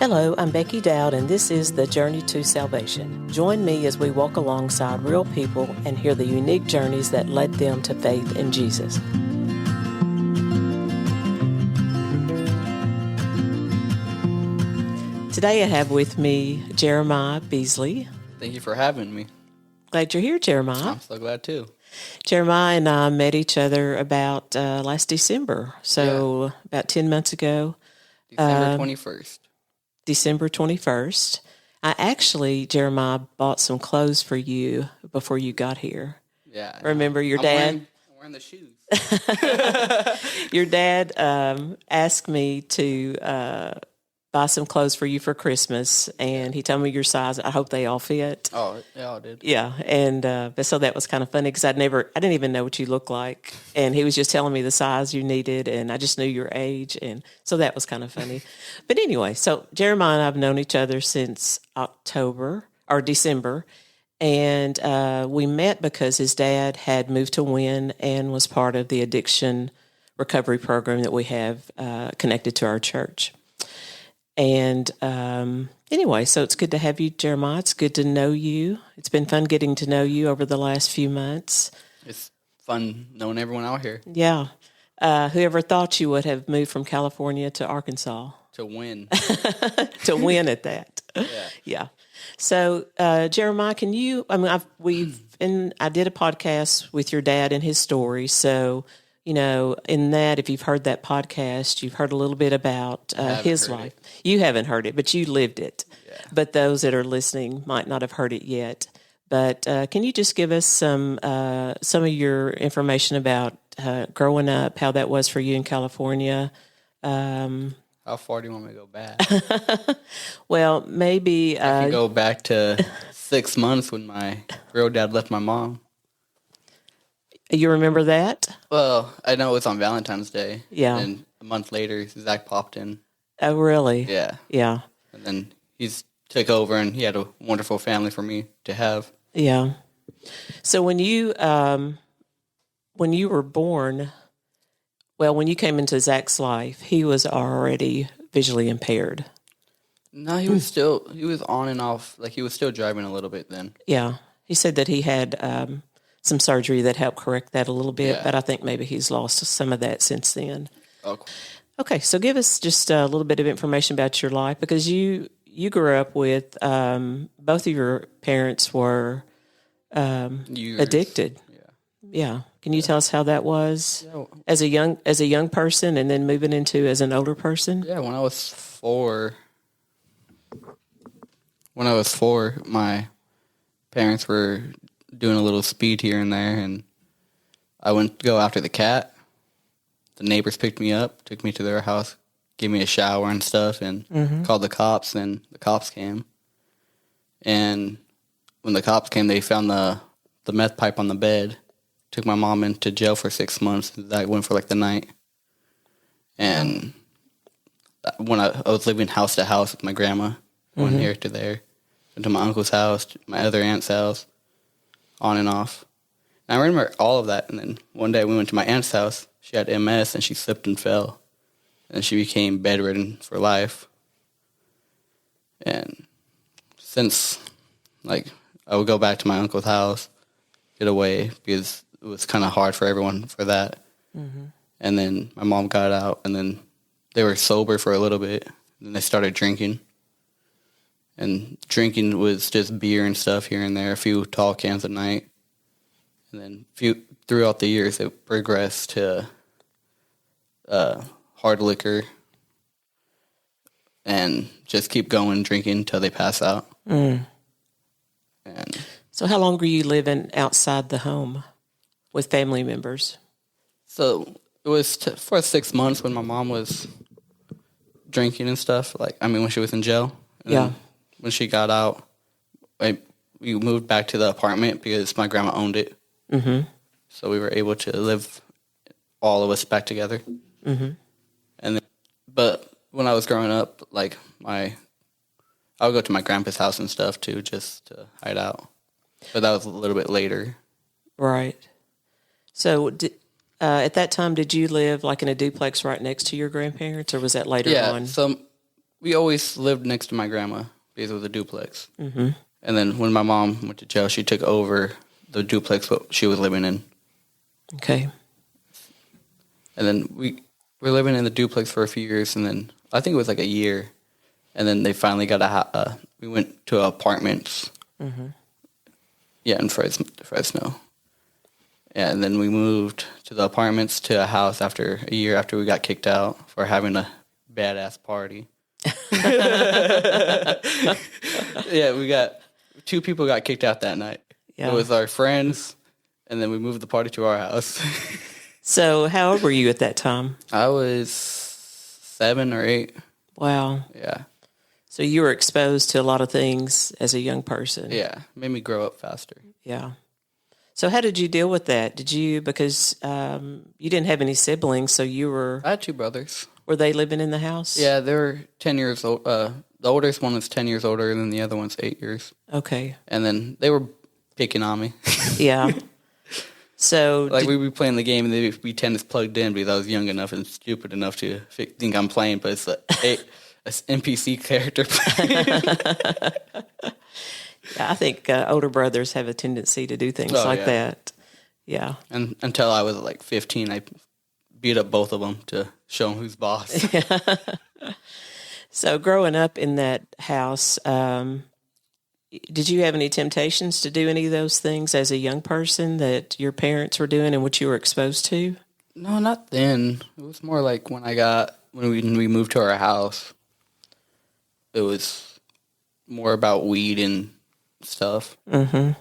Hello, I'm Becky Dowd, and this is The Journey to Salvation. Join me as we walk alongside real people and hear the unique journeys that led them to faith in Jesus. Today I have with me Jeremiah Beasley. Thank you for having me. Glad you're here, Jeremiah. I'm so glad too. Jeremiah and I met each other about last December, about 10 months ago. December 21st. December 21st. I actually, Jeremiah, bought some clothes for you before you got here. Yeah. Remember your dad? I'm wearing the shoes. Your dad asked me to buy some clothes for you for Christmas, and he told me your size. I hope they all fit. Oh, they all did. Yeah, and but so that was kind of funny because I didn't even know what you looked like, and he was just telling me the size you needed, and I just knew your age, and so that was kind of funny. But anyway, so Jeremiah and I have known each other since December, and we met because his dad had moved to Wynn and was part of the addiction recovery program that we have connected to our church. And anyway, so it's good to have you, Jeremiah. It's good to know you. It's been fun getting to know you over the last few months. It's fun knowing everyone out here. Yeah. Whoever thought you would have moved from California to Arkansas? To win. To win at that. Yeah. Yeah. So, Jeremiah, can you? I did a podcast with your dad and his story. So, you know, in that, if you've heard that podcast, you've heard a little bit about his life. You haven't heard it, but you lived it. Yeah. But those that are listening might not have heard it yet. But can you just give us some of your information about growing up, how that was for you in California? How far do you want me to go back? Well, maybe I can go back to 6 months when my real dad left my mom. You remember that? Well, I know it was on Valentine's Day. Yeah. And a month later, Zack popped in. Oh, really? Yeah. Yeah. And then he's took over, and he had a wonderful family for me to have. Yeah. So when you were born, well, when you came into Zack's life, he was already visually impaired. No, he was on and off. Like, he was still driving a little bit then. Yeah. He said that he had some surgery that helped correct that a little bit, but I think maybe he's lost some of that since then. Okay, so give us just a little bit of information about your life, because you grew up with both of your parents were addicted. Yeah. Can you tell us how that was as a young person, and then moving into as an older person? Yeah, when I was four, my parents were doing a little speed here and there, and I went to go after the cat. The neighbors picked me up, took me to their house, gave me a shower and stuff, and called the cops, and the cops came. And when the cops came, they found the meth pipe on the bed, took my mom into jail for 6 months. That went for like the night. And when I was living house to house with my grandma, going here to there, went to my uncle's house, my other aunt's house, on and off. And I remember all of that. And then one day we went to my aunt's house. She had MS, and she slipped and fell. And she became bedridden for life. And since, I would go back to my uncle's house, get away, because it was kind of hard for everyone for that. Mm-hmm. And then my mom got out, and then they were sober for a little bit. And then they started drinking. And drinking was just beer and stuff here and there, a few tall cans a night. And then throughout the years, it progressed to hard liquor, and just keep going drinking until they pass out. And so how long were you living outside the home with family members? So it was for 6 months when my mom was drinking and stuff. When she was in jail. And when she got out, we moved back to the apartment because my grandma owned it. Mm-hmm. So we were able to live, all of us, back together. Mm-hmm. But when I was growing up, I would go to my grandpa's house and stuff too, just to hide out. But that was a little bit later. Right. So at that time, did you live in a duplex right next to your grandparents, or was that later on? Yeah, so we always lived next to my grandma because it was a duplex. Mm-hmm. And then when my mom went to jail, she took over the duplex what she was living in. Okay. And then we were living in the duplex for a few years, and then I think it was like a year, and then they finally got we went to apartments. Mm-hmm. Yeah, in Fresno. Yeah, and then we moved to the apartments to a house after a year after we got kicked out for having a badass party. Yeah, we got 2 people got kicked out that night. Yeah. It was our friends, and then we moved the party to our house. So how old were you at that time? I was 7 or 8. Wow. Yeah. So you were exposed to a lot of things as a young person. Yeah, made me grow up faster. Yeah. So how did you deal with that? Did you, because you didn't have any siblings, so you were... I had 2 brothers. Were they living in the house? Yeah, they were 10 years old. The oldest one was 10 years older, and then the other one's 8 years. Okay. And then they were picking on me. Yeah. So... Like, we'd be playing the game, and they'd be tennis plugged in because I was young enough and stupid enough to think I'm playing, but it's an NPC character playing. Yeah, I think older brothers have a tendency to do things like that. Yeah. And until I was like 15, I beat up both of them to show them who's boss. So growing up in that house, did you have any temptations to do any of those things as a young person that your parents were doing and what you were exposed to? No, not then. It was more like when we moved to our house. It was more about weed and stuff. Mm-hmm.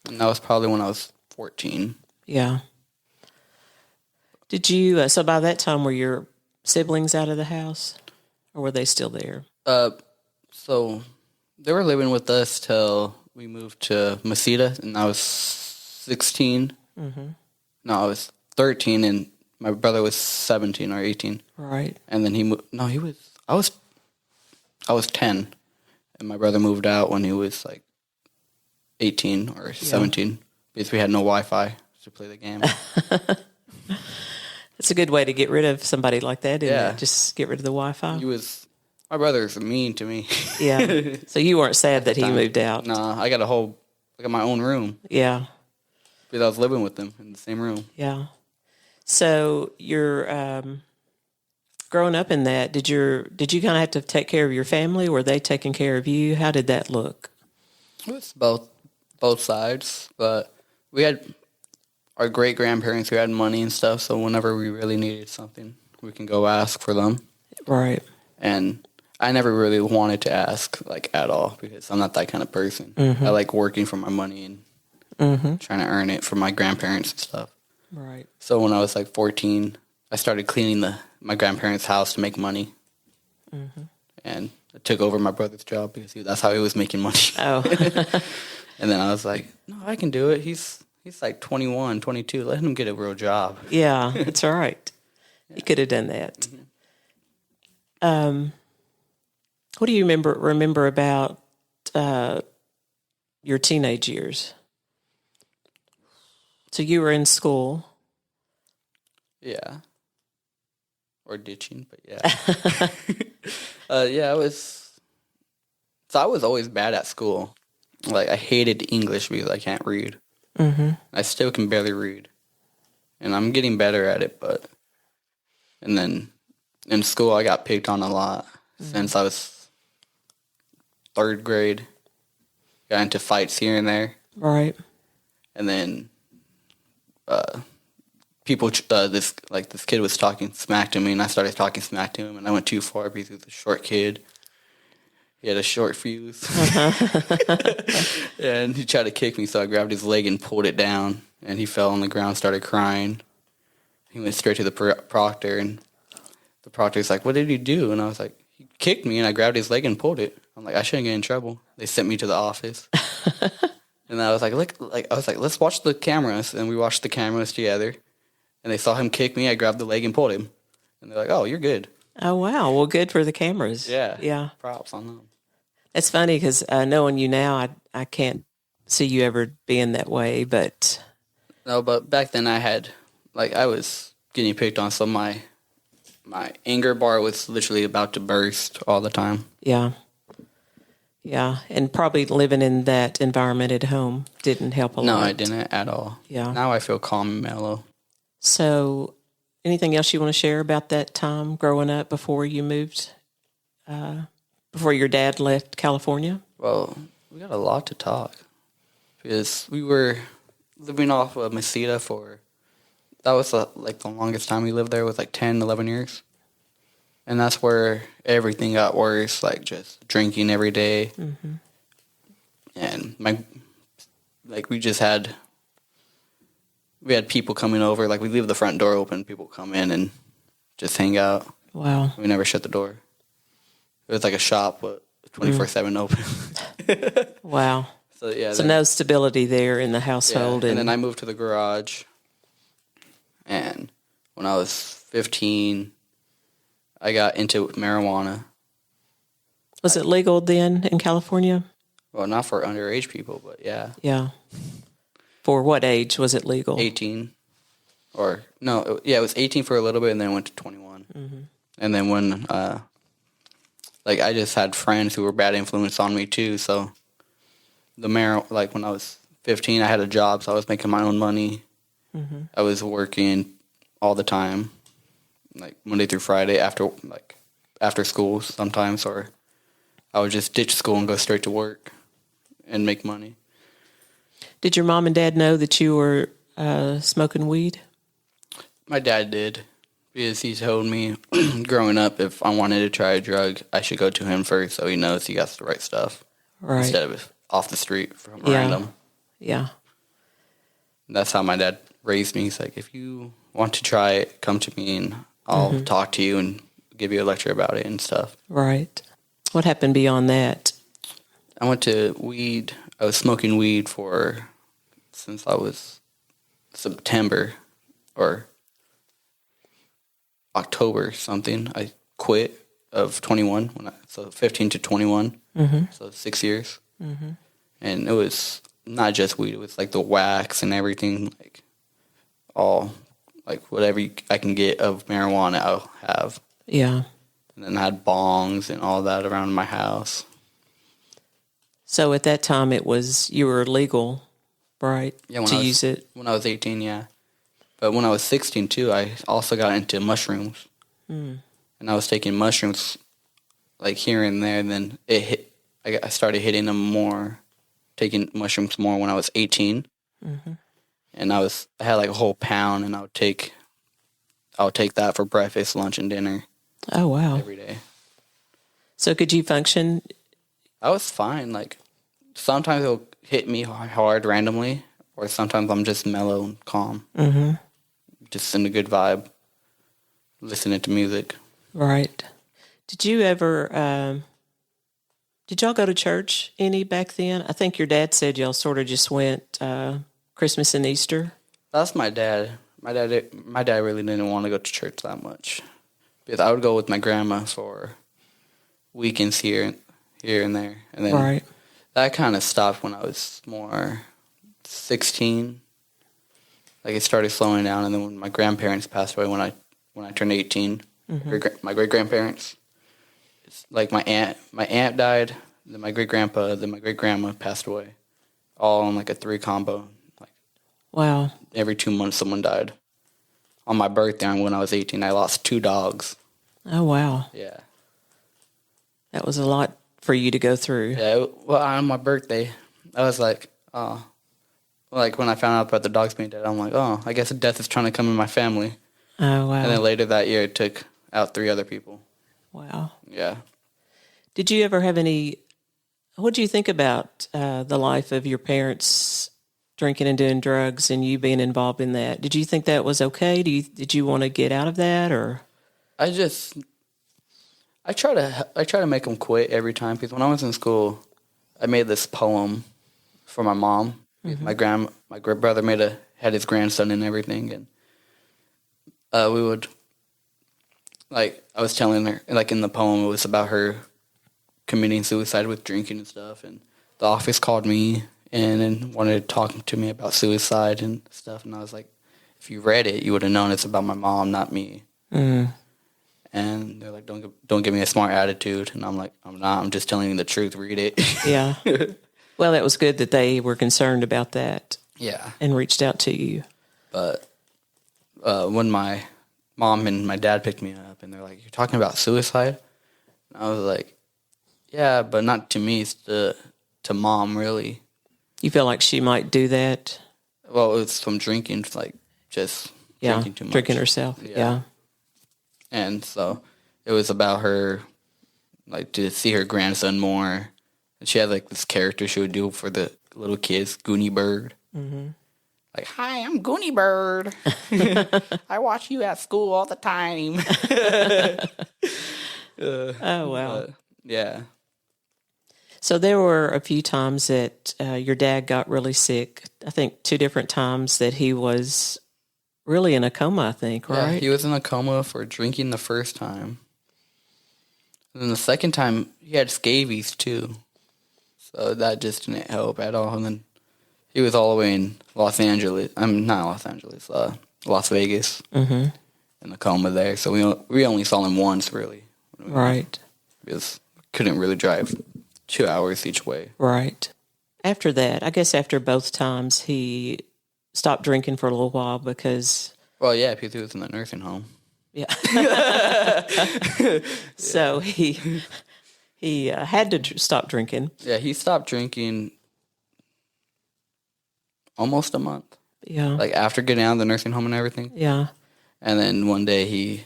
And that was probably when I was 14. Yeah. Did you, so by that time, were your siblings out of the house? Or were they still there? So they were living with us till we moved to Mesita, and I was 16. Mm-hmm. No, I was 13, and my brother was 17 or 18. Right. And then I was 10, and my brother moved out when he was like 18 or 17 because we had no Wi-Fi to play the game. It's a good way to get rid of somebody like that, isn't it? Just get rid of the Wi-Fi. My brother's mean to me. Yeah. So you weren't sad that he moved out? No, I got my own room. Yeah. Because I was living with them in the same room. Yeah. So you're growing up in that. Did you kind of have to take care of your family? Were they taking care of you? How did that look? It was both sides, but we had our great grandparents who had money and stuff. So whenever we really needed something, we can go ask for them. Right. And I never really wanted to ask like at all because I'm not that kind of person. Mm-hmm. I like working for my money and trying to earn it for my grandparents and stuff. Right. So when I was like 14, I started cleaning my grandparents' house to make money. Mm-hmm. And I took over my brother's job because that's how he was making money. Oh. And then I was like, no, I can do it. He's like 21, 22. Let him get a real job. Yeah, that's all right. You could have done that. Mm-hmm. What do you remember about your teenage years? So you were in school. Yeah. Or ditching, but yeah. I was always bad at school. Like, I hated English because I can't read. Mm-hmm. I still can barely read. And I'm getting better at it, and then in school I got picked on a lot since I was 3rd grade. Got into fights here and there. Right. And then this kid was talking smack to me, and I started talking smack to him, and I went too far because he was a short kid. He had a short fuse. And he tried to kick me, so I grabbed his leg and pulled it down, and he fell on the ground, started crying. He went straight to the proctor, and the proctor's like, "What did he do?" And I was like, "He kicked me, and I grabbed his leg and pulled it." I'm like, "I shouldn't get in trouble." They sent me to the office. And I was like, "Let's watch the cameras." And we watched the cameras together. And they saw him kick me. I grabbed the leg and pulled him. And they're like, "Oh, you're good." Oh, wow. Well, good for the cameras. Yeah. Yeah. Props on them. It's funny because knowing you now, I can't see you ever being that way, but... No, but back then I was getting picked on, so my my anger bar was literally about to burst all the time. Yeah. Yeah. And probably living in that environment at home didn't help a lot. No, I didn't at all. Yeah. Now I feel calm and mellow. So, anything else you want to share about that time growing up before you moved, before your dad left California? Well, we got a lot to talk. Because we were living off of Mesita that was like the longest time we lived there was like 10, 11 years. And that's where everything got worse, like just drinking every day. Mm-hmm. And we had people coming over, like we leave the front door open, people come in and just hang out. Wow. We never shut the door. It was like a shop, but 24/7 open. Wow. So yeah. So no stability there in the household. Yeah. And then I moved to the garage. And when I was 15, I got into marijuana. Was it legal then in California? Well, not for underage people, but yeah. Yeah. For what age was it legal? 18. Or, no, it was 18 for a little bit and then went to 21. Mm-hmm. And then when, I just had friends who were bad influence on me too, so when I was 15, I had a job, so I was making my own money. Mm-hmm. I was working all the time, like Monday through Friday after school sometimes, or I would just ditch school and go straight to work and make money. Did your mom and dad know that you were smoking weed? My dad did, because he told me growing up if I wanted to try a drug, I should go to him first so he knows he got the right stuff. Right. Instead of off the street from random. Yeah. That's how my dad raised me. He's like, if you want to try it, come to me and I'll talk to you and give you a lecture about it and stuff. Right. What happened beyond that? I went to weed. I was smoking weed since I was September or October something. I quit of 21, so 15 to 21, so 6 years. Mm-hmm. And it was not just weed, it was like the wax and everything, like all, like whatever I can get of marijuana, I'll have. Yeah. And then I had bongs and all that around my house. So at that time you were legal, right? Yeah, use it? When I was 18, yeah. But when I was 16 too, I also got into mushrooms. Mm. And I was taking mushrooms like here and there, and then I started hitting them more, taking mushrooms more when I was 18. Mm-hmm. And I had like a whole pound, and I would take that for breakfast, lunch, and dinner. Oh, wow. Every day. So could you function? I was fine. Like, sometimes it'll hit me hard randomly, or sometimes I'm just mellow and calm. Mm-hmm. Just in a good vibe, listening to music. Right. Did you ever, did y'all go to church any back then? I think your dad said y'all sort of just went Christmas and Easter. That's my dad. My dad really didn't want to go to church that much. Because I would go with my grandma for weekends here and there. And then that kind of stopped when I was more 16. Like, it started slowing down, and then when my grandparents passed away when I turned 18, my great-grandparents, like my aunt died, then my great-grandpa, then my great-grandma passed away, all in like a 3 combo. Like, wow. Every 2 months someone died. On my birthday, when I was 18, I lost 2 dogs. Oh, wow. Yeah. That was a lot for you to go through. Yeah, well, on my birthday, I was like, oh. Like, when I found out about the dogs being dead, I'm like, oh, I guess death is trying to come in my family. Oh, wow. And then later that year, it took out 3 other people. Wow. Yeah. Did you ever have what do you think about the life of your parents drinking and doing drugs and you being involved in that? Did you think that was okay? Did you want to get out of that, or? I try to make them quit every time, because when I was in school, I made this poem for my mom. Mm-hmm. My great brother had his grandson and everything, and we would, like, I was telling her, like, in the poem, it was about her committing suicide with drinking and stuff, and the office called me and wanted to talk to me about suicide and stuff, and I was like, if you read it, you would have known it's about my mom, not me. Mm. And they're like, don't give me a smart attitude. And I'm like, I'm not. I'm just telling you the truth. Read it. Yeah. Well, that was good that they were concerned about that. Yeah. And reached out to you. But when my mom and my dad picked me up, and they're like, "You're talking about suicide?" And I was like, "Yeah, but not to me. It's to mom, really." You feel like she might do that? Well, it's from drinking, like just drinking too much, drinking herself. Yeah. And so it was about her, like, to see her grandson more. And she had, like, this character she would do for the little kids, Goonie Bird. Mm-hmm. Like, hi, I'm Goonie Bird. I watch you at school all the time. Oh, wow. Yeah. So there were a few times that your dad got really sick. I think 2 different times that he was really in a coma, I think, right? Yeah, he was in a coma for drinking the first time. And then the second time, he had scabies, too. So that just didn't help at all. And then he was all the way in Los Angeles. Not Los Angeles, Las Vegas. Mm-hmm. In a coma there. So we only saw him once, really. Right. Because couldn't really drive 2 hours each way. Right. After that, I guess after both times, he stopped drinking for a little while because... Well, yeah, because he was in the nursing home. Yeah. So he had to stop drinking. Yeah, he stopped drinking almost a month. Yeah. Like, after getting out of the nursing home and everything. Yeah. And then one day he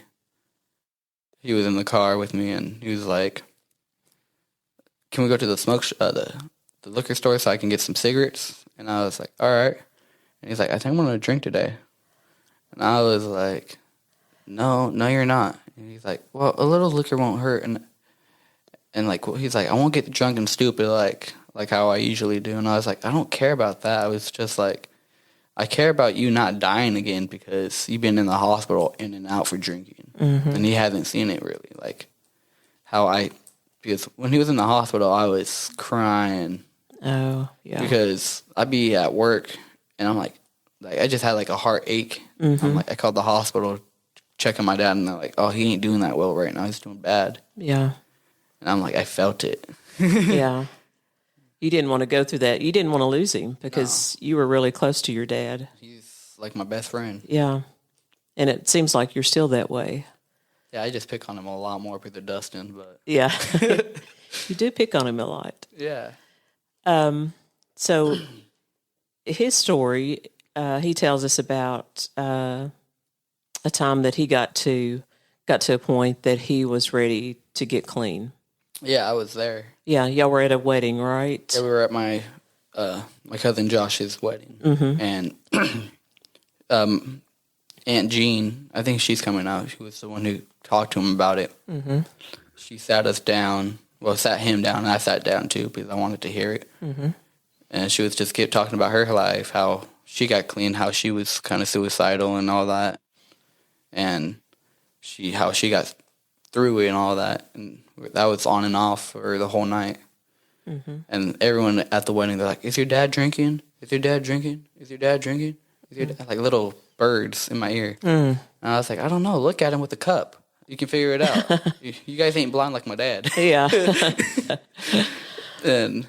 was in the car with me, and he was like, "Can we go to the the liquor store so I can get some cigarettes?" And I was like, "All right." And he's like, "I think I'm going to drink today." And I was like, No, you're not." And he's like, "Well, a little liquor won't hurt." And like, he's like, "I won't get drunk and stupid like how I usually do." And I was like, "I don't care about that. I was just like, I care about you not dying again because you've been in the hospital in and out for drinking." Mm-hmm. And he hasn't seen it really. Like, because when he was in the hospital, I was crying. Oh, yeah. Because I'd be at work, and I'm like I just had like a heartache. Mm-hmm. I'm like, I called the hospital, checking my dad, and they're like, "Oh, he ain't doing that well right now. He's doing bad." Yeah. And I'm like, I felt it. Yeah. You didn't want to go through that. You didn't want to lose him because you were really close to your dad. He's like my best friend. Yeah. And it seems like you're still that way. Yeah, I just pick on him a lot more because of Dustin, but... Yeah. You do pick on him a lot. Yeah. So his story, he tells us about a time that he got to a point that he was ready to get clean. Yeah, I was there. Yeah, y'all were at a wedding, right? Yeah, we were at my cousin Josh's wedding. Mm-hmm. And Aunt Jean, I think she's coming out. She was the one who talked to him about it. Mm-hmm. She sat us down. Well, sat him down, and I sat down too because I wanted to hear it. Mm-hmm. And she was just kept talking about her life, how she got clean, how she was kind of suicidal and all that, and how she got through it and all that. And that was on and off for the whole night. Mm-hmm. And everyone at the wedding, they're like, "Is your dad drinking? Is your dad drinking? Is your dad drinking?" Is your dad? Like little birds in my ear. And I was like, "I don't know. Look at him with the cup. You can figure it out. You guys ain't blind like my dad." Yeah. And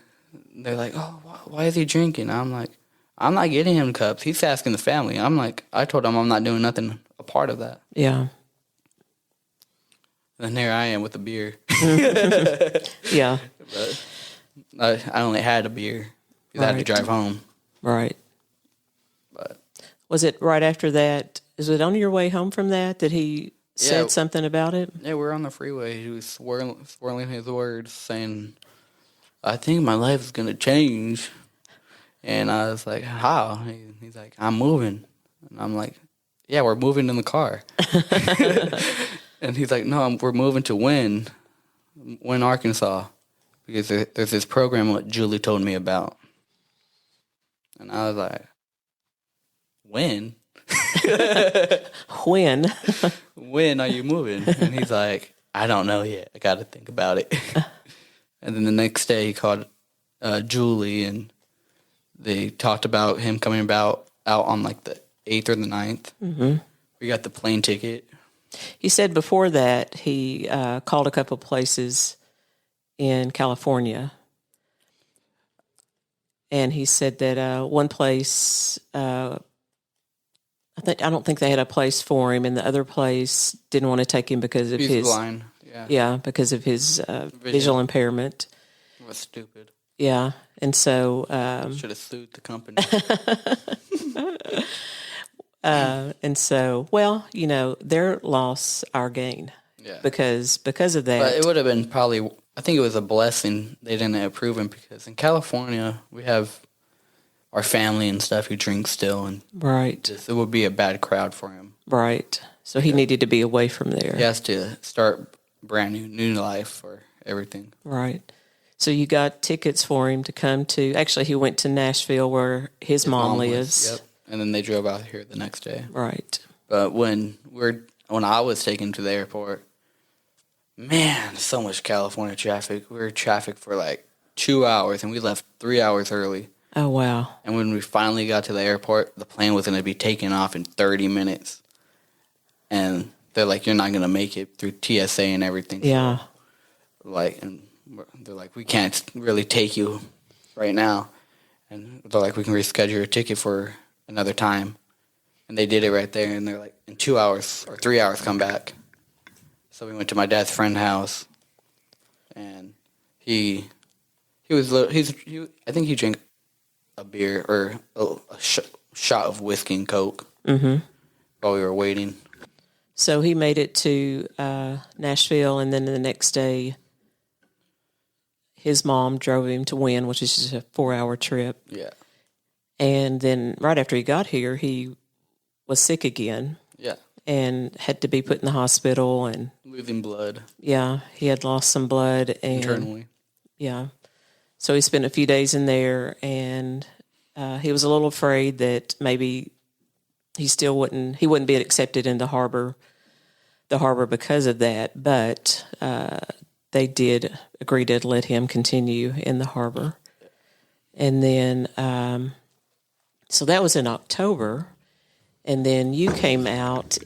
they're like, "Oh, why is he drinking?" I'm like, "I'm not getting him cups. He's asking the family." I'm like, I told him I'm not doing nothing a part of that. Yeah. And there I am with a beer. Yeah. But I only had a beer because I had to drive home. Right. But was it right after that? Is it on your way home from that he said something about it? Yeah, we're on the freeway. He was swirling his words, saying, "I think my life is going to change." And I was like, "How?" He's like, "I'm moving." And I'm like, "Yeah, we're moving in the car." And he's like, "No, we're moving to Wynn, Arkansas, because there's this program what Julie told me about." And I was like, "When?" When? "When are you moving?" And he's like, "I don't know yet. I got to think about it." And then the next day he called Julie, and they talked about him coming out on like the 8th or the 9th. Mm-hmm. We got the plane ticket. He said before that he called a couple places in California, and he said that one place, I don't think they had a place for him, and the other place didn't want to take him because of He's his blind. Yeah. because of his visual impairment. It was stupid. Yeah, and so Should have sued the company. and so, well, their loss, our gain. Yeah. Because of that. But it would have been probably, I think it was a blessing they didn't approve him, because in California, we have our family and stuff who drink still, and Right. it would be a bad crowd for him. Right. So he needed to be away from there. He has to start brand new life for everything. Right. So you got tickets for him to come to, actually he went to Nashville where his mom lives. Yep. And then they drove out here the next day. Right. But when I was taken to the airport, man, so much California traffic. We were traffic for like 2 hours, and we left 3 hours early. Oh, wow. And when we finally got to the airport, the plane was going to be taken off in 30 minutes. And they're like, you're not going to make it through TSA and everything. Yeah. So, and they're like, we can't really take you right now. And they're like, we can reschedule your ticket for another time. And they did it right there. And they're like, in 2 hours or 3 hours, come back. So we went to my dad's friend's house. And I think he drank a beer or a shot of whiskey and Coke while we were waiting. So he made it to Nashville, and then the next day, his mom drove him to Wynn, which is just a 4-hour trip. Yeah. And then right after he got here, he was sick again. Yeah. And had to be put in the hospital, and Losing blood. Yeah, he had lost some blood Internally. Yeah. So he spent a few days in there, and he was a little afraid that maybe he wouldn't be accepted in the harbor because of that. But they did agree to let him continue in the harbor. And then, so that was in October. And then you came out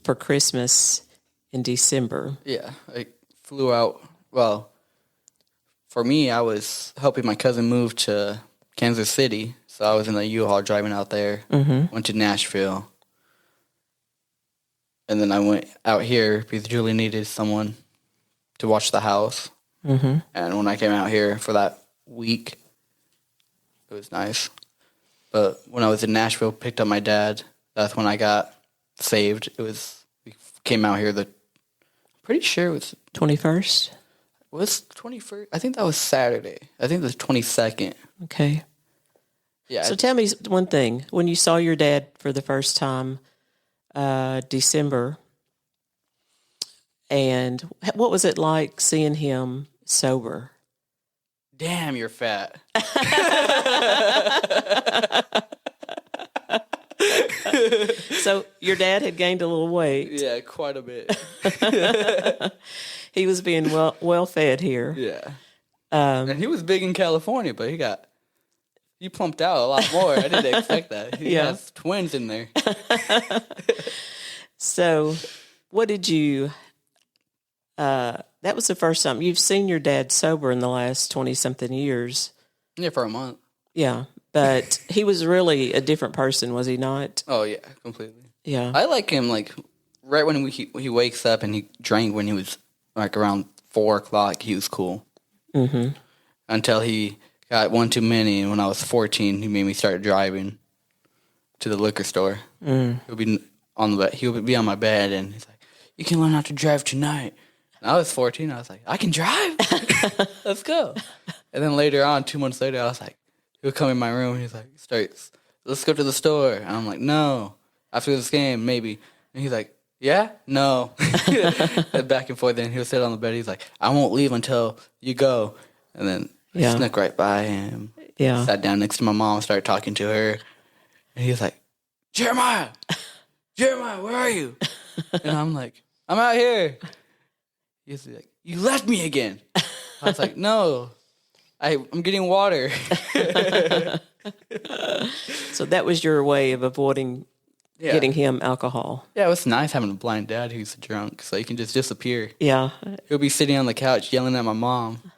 for Christmas in December. Yeah, I flew out. Well, for me, I was helping my cousin move to Kansas City, so I was in the U-Haul driving out there. Went to Nashville, and then I went out here because Julie needed someone to watch the house. And when I came out here for that week, it was nice. But when I was in Nashville, picked up my dad, that's when I got saved. We came out here pretty sure it was 21st? Was 21st? I think that was Saturday. I think it was 22nd. Okay. Yeah. So tell me one thing. When you saw your dad for the first time, December, and what was it like seeing him sober? Damn, you're fat. So your dad had gained a little weight. Yeah, quite a bit. He was being well fed here. Yeah. And he was big in California, but he plumped out a lot more. I didn't expect that. He has twins in there. So what did you... that was the first time. You've seen your dad sober in the last 20-something years. Yeah, for a month. Yeah, but he was really a different person, was he not? Oh, yeah, completely. Yeah. I like him, right when he wakes up and he drank when he was, around 4 o'clock, he was cool. Until he got one too many, and when I was 14, he made me start driving to the liquor store. He'll be on my bed, and he's like, "You can learn how to drive tonight." And I was 14. I was like, "I can drive? Let's go." And then later on, 2 months later, I was like, he'll come in my room, and he's like, "Let's go to the store." And I'm like, "No. After this game, maybe." And he's like, "Yeah? No." Back and forth. Then he'll sit on the bed. He's like, "I won't leave until you go." And then I snuck right by him. Yeah. Sat down next to my mom, started talking to her. And he was like, Jeremiah, where are you?" And I'm like, "I'm out here." He's like, "You left me again." I was like, "No, I'm getting water." So that was your way of avoiding Yeah. getting him alcohol. Yeah, it was nice having a blind dad who's drunk, so he can just disappear. Yeah. He'll be sitting on the couch yelling at my mom.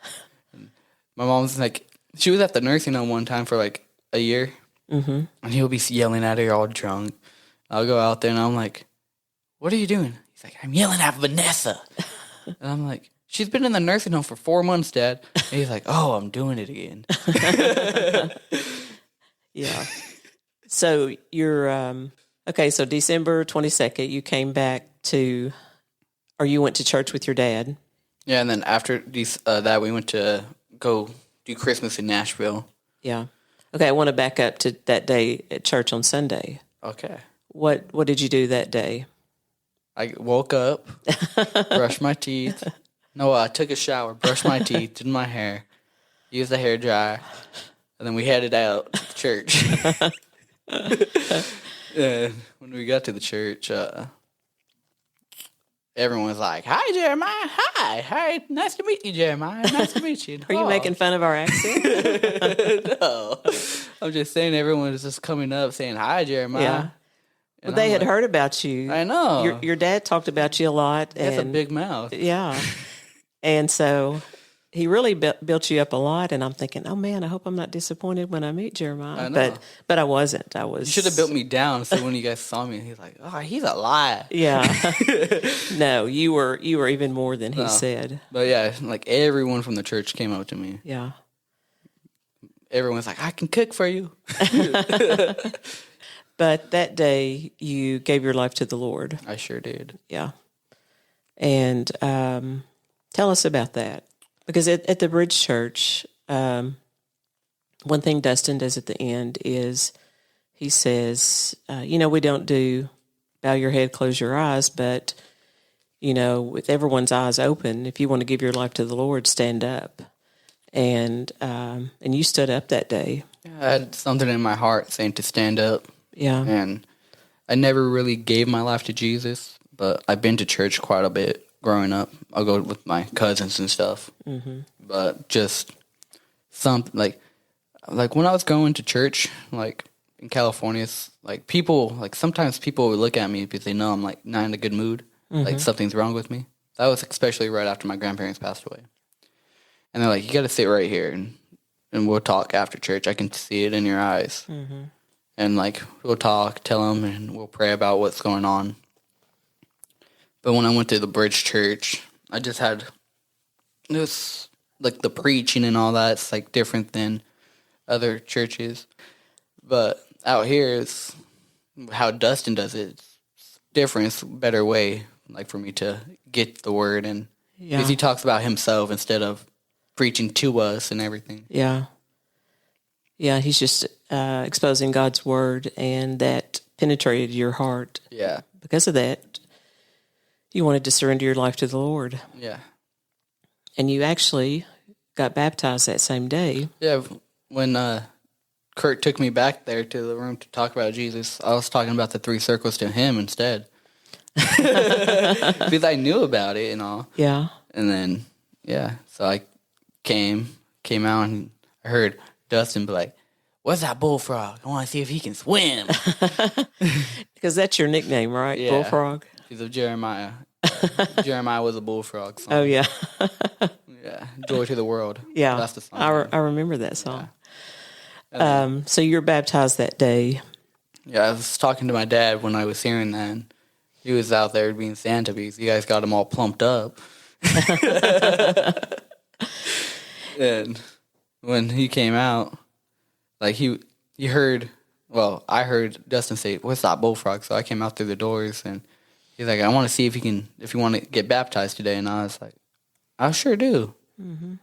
And my mom's like, she was at the nursing home one time for like a year, and he'll be yelling at her all drunk. I'll go out there and I'm like, "What are you doing?" He's like, "I'm yelling at Vanessa." And I'm like, "She's been in the nursing home for 4 months, Dad." And he's like, "Oh, I'm doing it again." Yeah. So you're okay. So December 22nd, you came back to, or you went to church with your dad. Yeah, and then after that, we went to go do Christmas in Nashville. Yeah. Okay. I want to back up to that day at church on Sunday. Okay. What did you do that day? I woke up, brushed my teeth. No, I took a shower, brushed my teeth, did my hair, used the hair dryer, and then we headed out to church. When we got to the church, everyone was like, "Hi, Jeremiah. Hi. Nice to meet you, Jeremiah. Nice to meet you." Are you making fun of our accent? No. I'm just saying everyone was just coming up saying, "Hi, Jeremiah." Yeah. And Well, they I'm had like, heard about you. I know. Your dad talked about you a lot. That's a and big mouth. Yeah. And so he really built you up a lot. And I'm thinking, oh, man, I hope I'm not disappointed when I meet Jeremiah. I know. But I wasn't. I was. You should have built me down so when you guys saw me, he's like, "Oh, he's a liar." Yeah. No, you were even more than he said. But yeah, like everyone from the church came up to me. Yeah. Everyone's like, "I can cook for you." But that day you gave your life to the Lord. I sure did. Yeah. And tell us about that. Because at the Bridge Church, one thing Dustin does at the end is he says, we don't do bow your head, close your eyes, but, with everyone's eyes open, if you want to give your life to the Lord, stand up. And you stood up that day. I had something in my heart saying to stand up. Yeah. And I never really gave my life to Jesus, but I've been to church quite a bit growing up. I'll go with my cousins and stuff. Mm-hmm. But just something like when I was going to church, like in California, it's like people, like sometimes people would look at me because they know I'm like not in a good mood, like something's wrong with me. That was especially right after my grandparents passed away. And they're like, "You got to sit right here and we'll talk after church. I can see it in your eyes." Mm-hmm. And, like, we'll talk, tell them, and we'll pray about what's going on. But when I went to the Bridge Church, I just had, it was, like, the preaching and all that. It's, like, different than other churches. But out here, it's how Dustin does it. It's different. It's a better way, like, for me to get the word. And because he talks about himself instead of preaching to us and everything. Yeah. Yeah, he's just exposing God's word, and that penetrated your heart. Yeah. Because of that, you wanted to surrender your life to the Lord. Yeah. And you actually got baptized that same day. Yeah, when Kurt took me back there to the room to talk about Jesus, I was talking about the 3 circles to him instead. Because I knew about it and all. Yeah. And then, so I came out and I heard Dustin be like, "What's that bullfrog? I want to see if he can swim." Because that's your nickname, right? Yeah. Bullfrog? Because of Jeremiah. Jeremiah was a bullfrog song. Oh, yeah. Yeah. Joy to the world. Yeah. That's the song. I remember that song. Yeah. So you were baptized that day. Yeah, I was talking to my dad when I was hearing that. And he was out there being Santa because you guys got him all plumped up. And when he came out, like he heard, well, I heard Dustin say, "What's that bullfrog?" So I came out through the doors and he's like, "I want to see if you want to get baptized today." And I was like, "I sure do." Mm-hmm.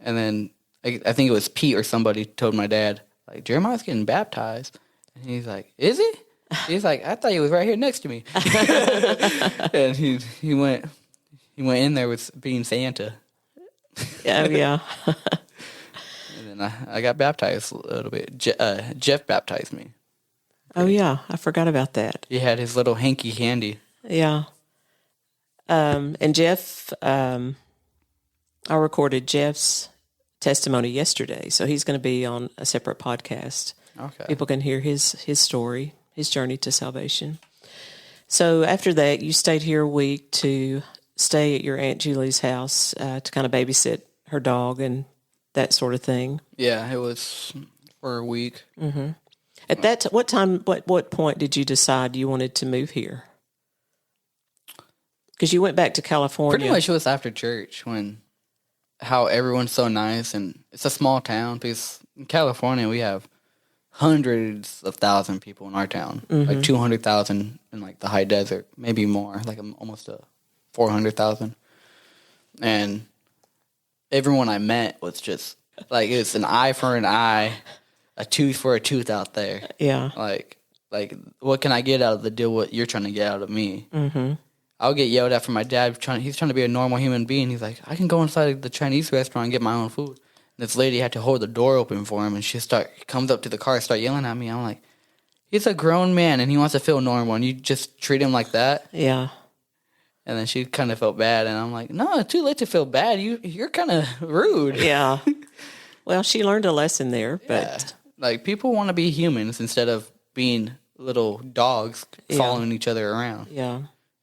And then I think it was Pete or somebody told my dad, like, "Jeremiah's getting baptized." And he's like, "Is he?" He's like, "I thought he was right here next to me." And he went in there with being Santa. Yeah. And then I got baptized a little bit. Jeff baptized me. Oh, yeah. I forgot about that. He had his little hanky handy. Yeah. And Jeff, I recorded Jeff's testimony yesterday, so he's going to be on a separate podcast. Okay. People can hear his story, his journey to salvation. So after that, you stayed here a week to stay at your Aunt Julie's house to kind of babysit her dog and that sort of thing. Yeah, it was for a week. At that what point did you decide you wanted to move here? Because you went back to California. Pretty much it was after church when how everyone's so nice, and it's a small town because in California we have hundreds of thousand people in our town, like 200,000 in like the high desert, maybe more, like almost 400,000. And everyone I met was just like, it's an eye for an eye, a tooth for a tooth out there. Yeah. Like what can I get out of the deal what you're trying to get out of me? I'll get yelled at from my dad. He's trying to be a normal human being. He's like, I can go inside the Chinese restaurant and get my own food. And this lady had to hold the door open for him, and she comes up to the car and start yelling at me. I'm like, he's a grown man, and he wants to feel normal, and you just treat him like that? Yeah. And then she kind of felt bad, and I'm like, no, it's too late to feel bad. You're kind of rude. Yeah. Well, she learned a lesson there, but... Yeah. Like, people want to be humans instead of being little dogs following each other around. Yeah.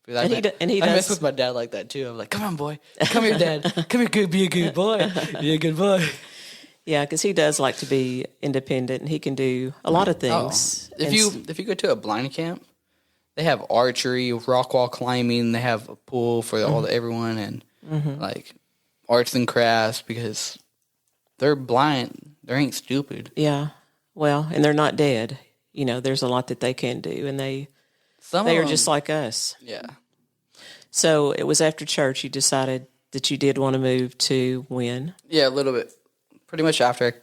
I mess with my dad like that too. I'm like, come on, boy. Come here, Dad. Come here, be a good boy. Be a good boy. Yeah, because he does like to be independent, and he can do a lot of things. Oh. If you go to a blind camp, they have archery, rock wall climbing. They have a pool for everyone, and like arts and crafts because they're blind. They ain't stupid. Yeah. Well, and they're not dead. You know, there's a lot that they can do, and they are just like us. Yeah. So it was after church you decided that you did want to move to when? Yeah, a little bit. Pretty much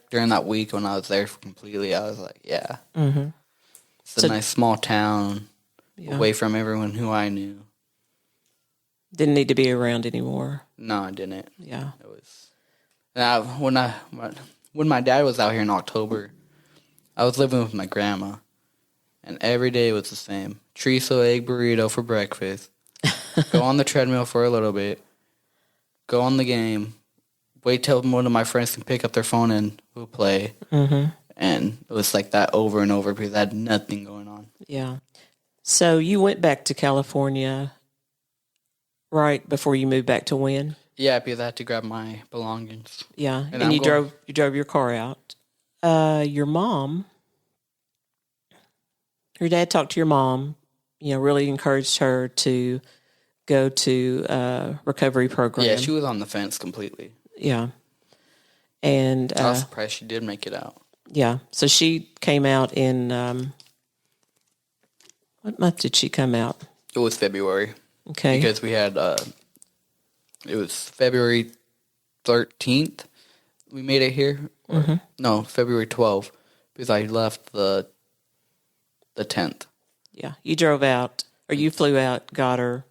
during that week when I was there completely, I was like, yeah. It's a nice small town, away from everyone who I knew. Didn't need to be around anymore. No, I didn't. Yeah. It was. And when my dad was out here in October, I was living with my grandma, and every day was the same. Chorizo egg burrito for breakfast. Go on the treadmill for a little bit. Go on the game. Wait till one of my friends can pick up their phone and we'll play. And it was like that over and over because I had nothing going on. Yeah. So you went back to California right before you moved back to Wynn? Yeah, because I had to grab my belongings. Yeah, and you drove your car out. Your dad talked to your mom, really encouraged her to go to a recovery program. Yeah, she was on the fence completely. Yeah. And I was surprised she did make it out. Yeah. So she came out in what month did she come out? It was February. Okay. Because we had it was February 13th we made it here. No, February 12th because I left the 10th. Yeah. You drove out or you flew out, got her,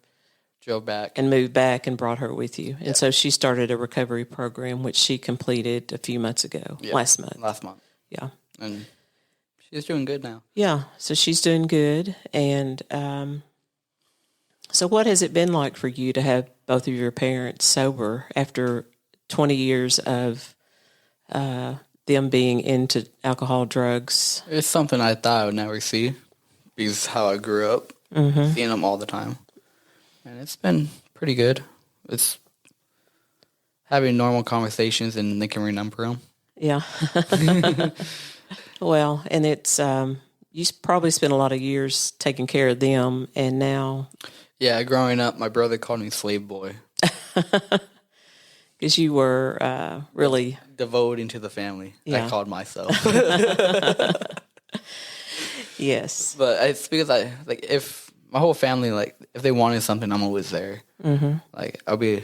drove back, and moved back and brought her with you. And so she started a recovery program, which she completed a few months ago, last month. Yeah. And she's doing good now. Yeah. So she's doing good. And so what has it been like for you to have both of your parents sober after 20 years of them being into alcohol, drugs? It's something I thought I would never see because how I grew up, seeing them all the time. And it's been pretty good. It's having normal conversations and they can remember them. Yeah. Well, and it's, you probably spent a lot of years taking care of them, and now... Yeah, growing up, my brother called me slave boy. Because you were really... devoting to the family, I called myself. Yes. But it's because if my whole family, if they wanted something, I'm always there. Like, I'll be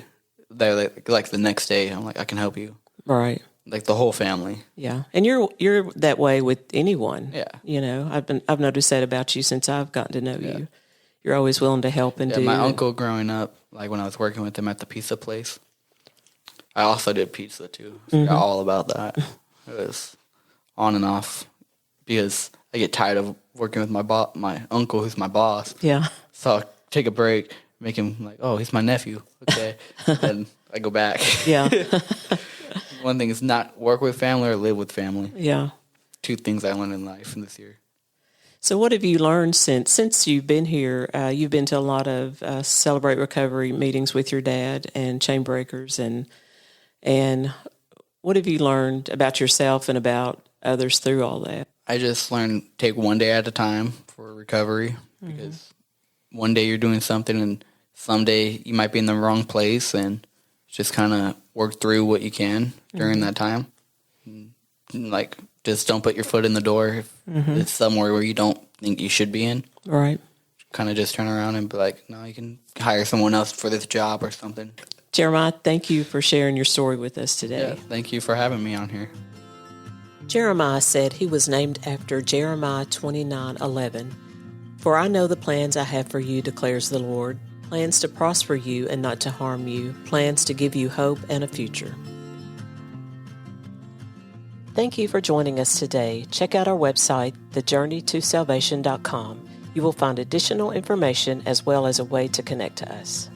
there, like the next day, I'm like, I can help you. Right. Like, the whole family. Yeah. And you're that way with anyone. Yeah. I've noticed that about you since I've gotten to know you. You're always willing to help and do. My uncle growing up, like when I was working with him at the pizza place, I also did pizza too. So I forgot all about that. It was on and off because I get tired of working with my uncle who's my boss. Yeah. So I'll take a break, make him like, oh, he's my nephew. Okay. Then I go back. Yeah. One thing is not work with family or live with family. Yeah. 2 things I learned in life in this year. So, what have you learned since you've been here? You've been to a lot of Celebrate Recovery meetings with your dad and chain breakers, and what have you learned about yourself and about others through all that? I just learned take one day at a time for recovery because one day you're doing something and someday you might be in the wrong place, and just kind of work through what you can during that time. And, like, just don't put your foot in the door if it's somewhere where you don't think you should be in. Right. Kind of just turn around and be like, no, you can hire someone else for this job or something. Jeremiah, thank you for sharing your story with us today. Yeah, thank you for having me on here. Jeremiah said he was named after Jeremiah 29:11. For I know the plans I have for you, declares the Lord, plans to prosper you and not to harm you, plans to give you hope and a future. Thank you for joining us today. Check out our website, thejourneytosalvation.com. You will find additional information as well as a way to connect to us.